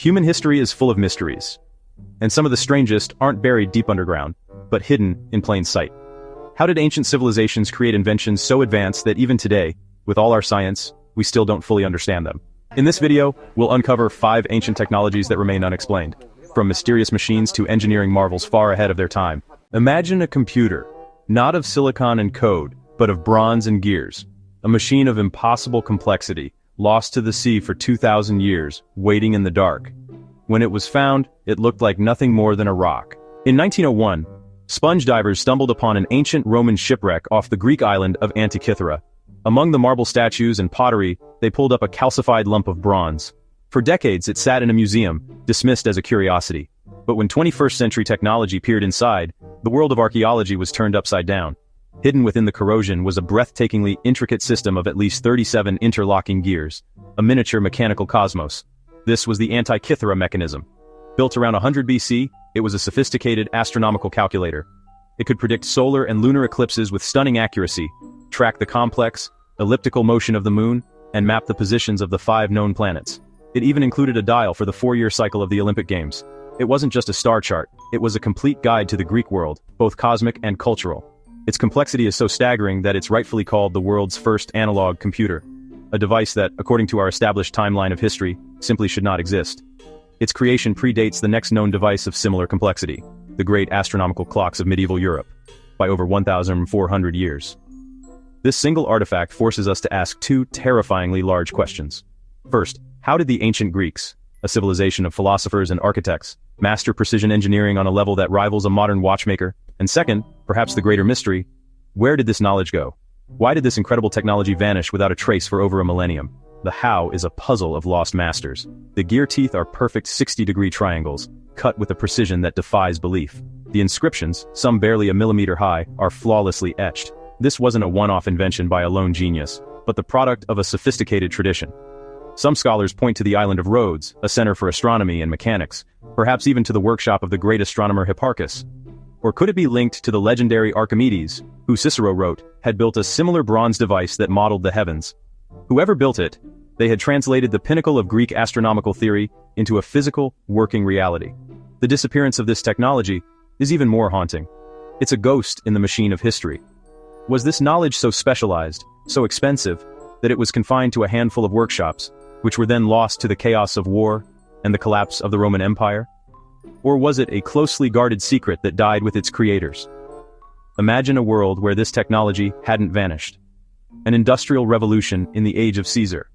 Human history is full of mysteries. And some of the strangest aren't buried deep underground, but hidden in plain sight. How did ancient civilizations create inventions so advanced that even today, with all our science, we still don't fully understand them? In this video, we'll uncover 5 ancient technologies that remain unexplained, from mysterious machines to engineering marvels far ahead of their time. Imagine a computer, not of silicon and code, but of bronze and gears. A machine of impossible complexity, lost to the sea for 2,000 years, waiting in the dark. When it was found, it looked like nothing more than a rock. In 1901, sponge divers stumbled upon an ancient Roman shipwreck off the Greek island of Antikythera. Among the marble statues and pottery, they pulled up a calcified lump of bronze. For decades it sat in a museum, dismissed as a curiosity. But when 21st century technology peered inside, the world of archaeology was turned upside down. Hidden within the corrosion was a breathtakingly intricate system of at least 37 interlocking gears, a miniature mechanical cosmos. This was the Antikythera Mechanism. Built around 100 BC, it was a sophisticated astronomical calculator. It could predict solar and lunar eclipses with stunning accuracy, track the complex, elliptical motion of the moon, and map the positions of the 5 known planets. It even included a dial for the 4-year cycle of the Olympic Games. It wasn't just a star chart, it was a complete guide to the Greek world, both cosmic and cultural. Its complexity is so staggering that it's rightfully called the world's first analog computer, a device that, according to our established timeline of history, simply should not exist. Its creation predates the next known device of similar complexity, the great astronomical clocks of medieval Europe, by over 1,400 years. This single artifact forces us to ask 2 terrifyingly large questions. First, how did the ancient Greeks, a civilization of philosophers and architects, master precision engineering on a level that rivals a modern watchmaker? And second, perhaps the greater mystery, where did this knowledge go? Why did this incredible technology vanish without a trace for over a millennium? The how is a puzzle of lost masters. The gear teeth are perfect 60-degree triangles, cut with a precision that defies belief. The inscriptions, some barely a millimeter high, are flawlessly etched. This wasn't a one-off invention by a lone genius, but the product of a sophisticated tradition. Some scholars point to the island of Rhodes, a center for astronomy and mechanics, perhaps even to the workshop of the great astronomer Hipparchus. Or could it be linked to the legendary Archimedes, who Cicero wrote, had built a similar bronze device that modeled the heavens? Whoever built it, they had translated the pinnacle of Greek astronomical theory into a physical, working reality. The disappearance of this technology is even more haunting. It's a ghost in the machine of history. Was this knowledge so specialized, so expensive, that it was confined to a handful of workshops, which were then lost to the chaos of war and the collapse of the Roman Empire? Or was it a closely guarded secret that died with its creators? Imagine a world where this technology hadn't vanished. An industrial revolution in the age of Caesar.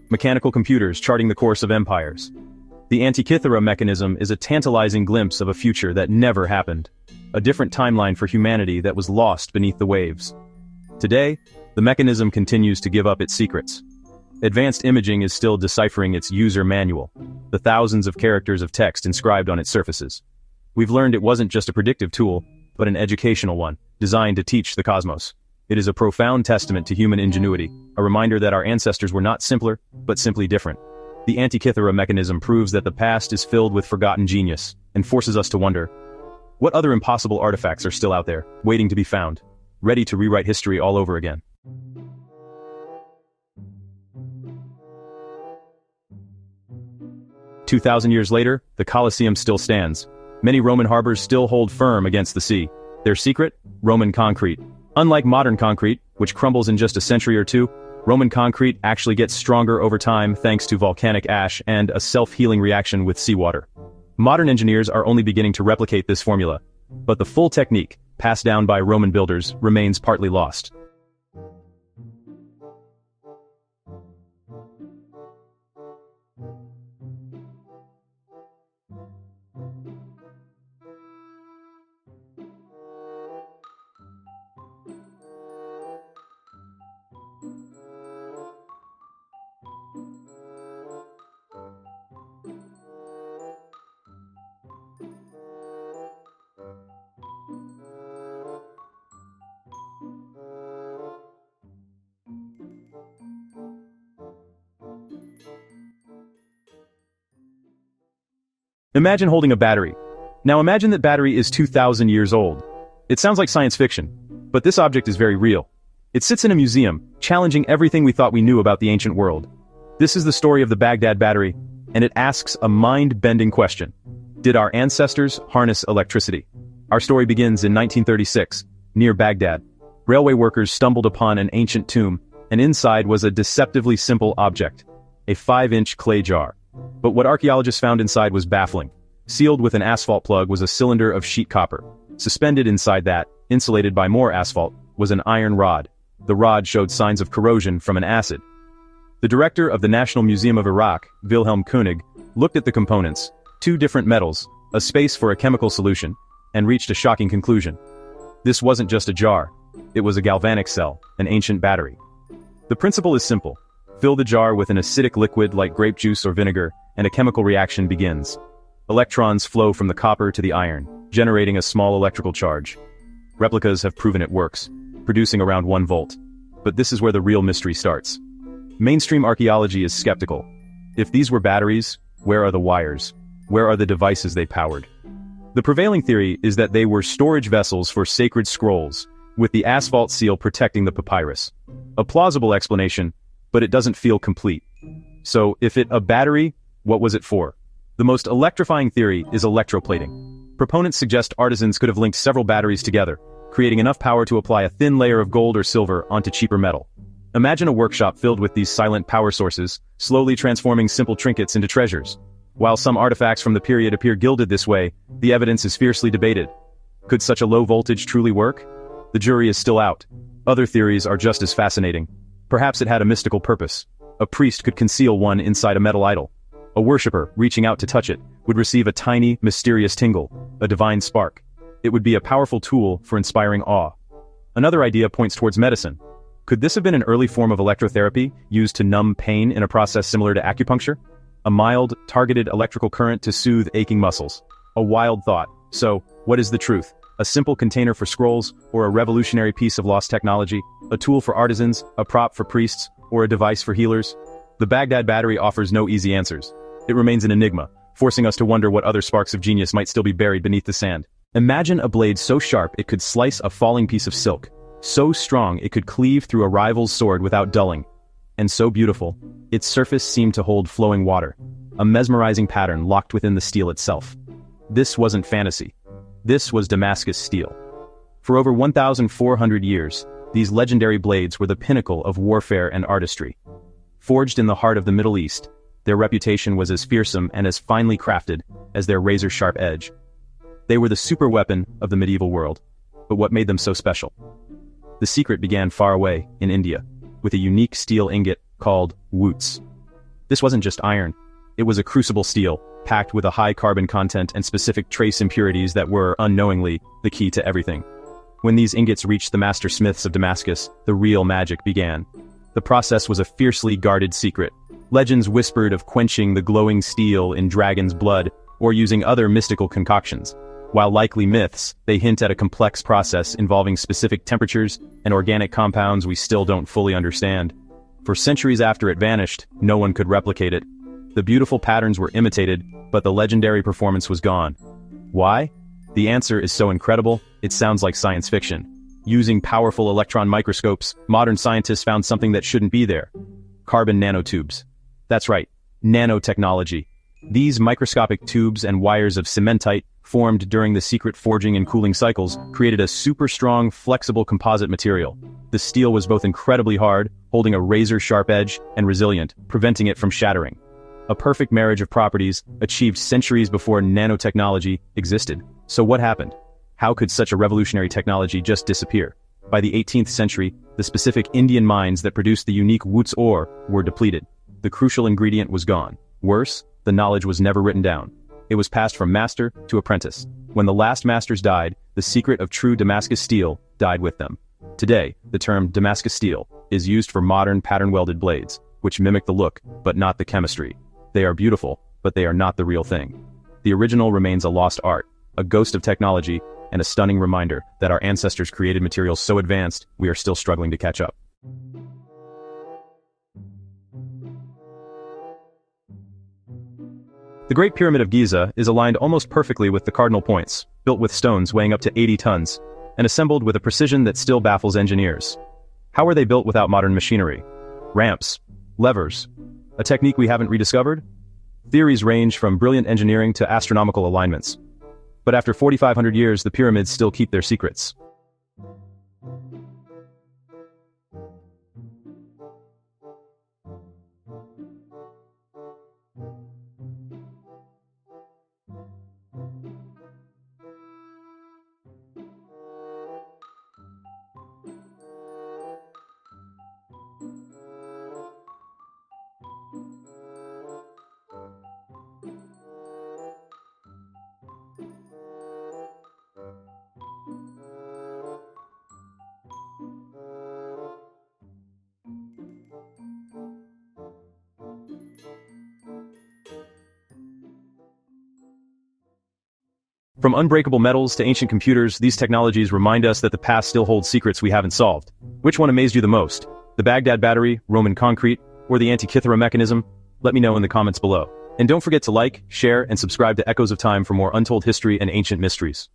Mechanical computers charting the course of empires. The Antikythera Mechanism is a tantalizing glimpse of a future that never happened. A different timeline for humanity that was lost beneath the waves. Today, the mechanism continues to give up its secrets. Advanced imaging is still deciphering its user manual, the thousands of characters of text inscribed on its surfaces. We've learned it wasn't just a predictive tool, but an educational one, designed to teach the cosmos. It is a profound testament to human ingenuity, a reminder that our ancestors were not simpler, but simply different. The Antikythera Mechanism proves that the past is filled with forgotten genius, and forces us to wonder, what other impossible artifacts are still out there, waiting to be found, ready to rewrite history all over again? "2,000 years later, the Colosseum still stands. Many Roman harbors still hold firm against the sea. Their secret? Roman concrete. Unlike modern concrete, which crumbles in just a century or two, Roman concrete actually gets stronger over time thanks to volcanic ash and a self-healing reaction with seawater. Modern engineers are only beginning to replicate this formula, but the full technique, passed down by Roman builders, remains partly lost. Imagine holding a battery. Now imagine that battery is 2,000 years old. It sounds like science fiction, but this object is very real. It sits in a museum, challenging everything we thought we knew about the ancient world. This is the story of the Baghdad Battery, And it asks a mind-bending question. Did our ancestors harness electricity? Our story begins in 1936, near Baghdad. Railway workers stumbled upon an ancient tomb, and inside was a deceptively simple object, a 5-inch clay jar. But what archaeologists found inside was baffling. Sealed with an asphalt plug was a cylinder of sheet copper. Suspended inside that, insulated by more asphalt, was an iron rod. The rod showed signs of corrosion from an acid. The director of the National Museum of Iraq, Wilhelm Koenig, looked at the components, 2 different metals, a space for a chemical solution, and reached a shocking conclusion. This wasn't just a jar. It was a galvanic cell, an ancient battery. The principle is simple. Fill the jar with an acidic liquid like grape juice or vinegar, and a chemical reaction begins. Electrons flow from the copper to the iron, generating a small electrical charge. Replicas have proven it works, producing around 1 volt. But this is where the real mystery starts. Mainstream archaeology is skeptical. If these were batteries, where are the wires? Where are the devices they powered? The prevailing theory is that they were storage vessels for sacred scrolls, with the asphalt seal protecting the papyrus. A plausible explanation, but it doesn't feel complete. So, if it a battery, what was it for? The most electrifying theory is electroplating. Proponents suggest artisans could have linked several batteries together, creating enough power to apply a thin layer of gold or silver onto cheaper metal. Imagine a workshop filled with these silent power sources, slowly transforming simple trinkets into treasures. While some artifacts from the period appear gilded this way, the evidence is fiercely debated. Could such a low voltage truly work? The jury is still out. Other theories are just as fascinating. Perhaps it had a mystical purpose. A priest could conceal one inside a metal idol. A worshipper, reaching out to touch it, would receive a tiny, mysterious tingle, a divine spark. It would be a powerful tool for inspiring awe. Another idea points towards medicine. Could this have been an early form of electrotherapy, used to numb pain in a process similar to acupuncture? A mild, targeted electrical current to soothe aching muscles. A wild thought. So, what is the truth? A simple container for scrolls, or a revolutionary piece of lost technology? A tool for artisans, a prop for priests, or a device for healers? The Baghdad Battery offers no easy answers. It remains an enigma, forcing us to wonder what other sparks of genius might still be buried beneath the sand. Imagine a blade so sharp it could slice a falling piece of silk, so strong it could cleave through a rival's sword without dulling, and so beautiful, its surface seemed to hold flowing water, a mesmerizing pattern locked within the steel itself. This wasn't fantasy. This was Damascus Steel. For over 1,400 years, these legendary blades were the pinnacle of warfare and artistry. Forged in the heart of the Middle East, their reputation was as fearsome and as finely crafted as their razor-sharp edge. They were the superweapon of the medieval world. But what made them so special? The secret began far away, in India, with a unique steel ingot called woots. This wasn't just iron. It was a crucible steel, packed with a high carbon content and specific trace impurities that were, unknowingly, the key to everything. When these ingots reached the master smiths of Damascus, the real magic began. The process was a fiercely guarded secret. Legends whispered of quenching the glowing steel in dragon's blood, or using other mystical concoctions. While likely myths, they hint at a complex process involving specific temperatures and organic compounds we still don't fully understand. For centuries after it vanished, no one could replicate it. The beautiful patterns were imitated, but the legendary performance was gone. Why? The answer is so incredible, it sounds like science fiction. Using powerful electron microscopes, modern scientists found something that shouldn't be there. Carbon nanotubes. That's right, nanotechnology. These microscopic tubes and wires of cementite, formed during the secret forging and cooling cycles, created a super strong, flexible composite material. The steel was both incredibly hard, holding a razor-sharp edge, and resilient, preventing it from shattering. A perfect marriage of properties, achieved centuries before nanotechnology existed. So what happened? How could such a revolutionary technology just disappear? By the 18th century, the specific Indian mines that produced the unique Woots ore were depleted. The crucial ingredient was gone. Worse, the knowledge was never written down. It was passed from master to apprentice. When the last masters died, the secret of true Damascus steel died with them. Today, the term Damascus steel is used for modern pattern-welded blades, which mimic the look, but not the chemistry. They are beautiful, but they are not the real thing. The original remains a lost art, a ghost of technology, and a stunning reminder that our ancestors created materials so advanced, we are still struggling to catch up. The Great Pyramid of Giza is aligned almost perfectly with the cardinal points, built with stones weighing up to 80 tons, and assembled with a precision that still baffles engineers. How were they built without modern machinery? Ramps, levers, a technique we haven't rediscovered? Theories range from brilliant engineering to astronomical alignments. But after 4,500 years, the pyramids still keep their secrets. From unbreakable metals to ancient computers, these technologies remind us that the past still holds secrets we haven't solved. Which one amazed you the most? The Baghdad Battery, Roman concrete, or the Antikythera Mechanism? Let me know in the comments below. And don't forget to like, share, and subscribe to Echoes of Time for more untold history and ancient mysteries.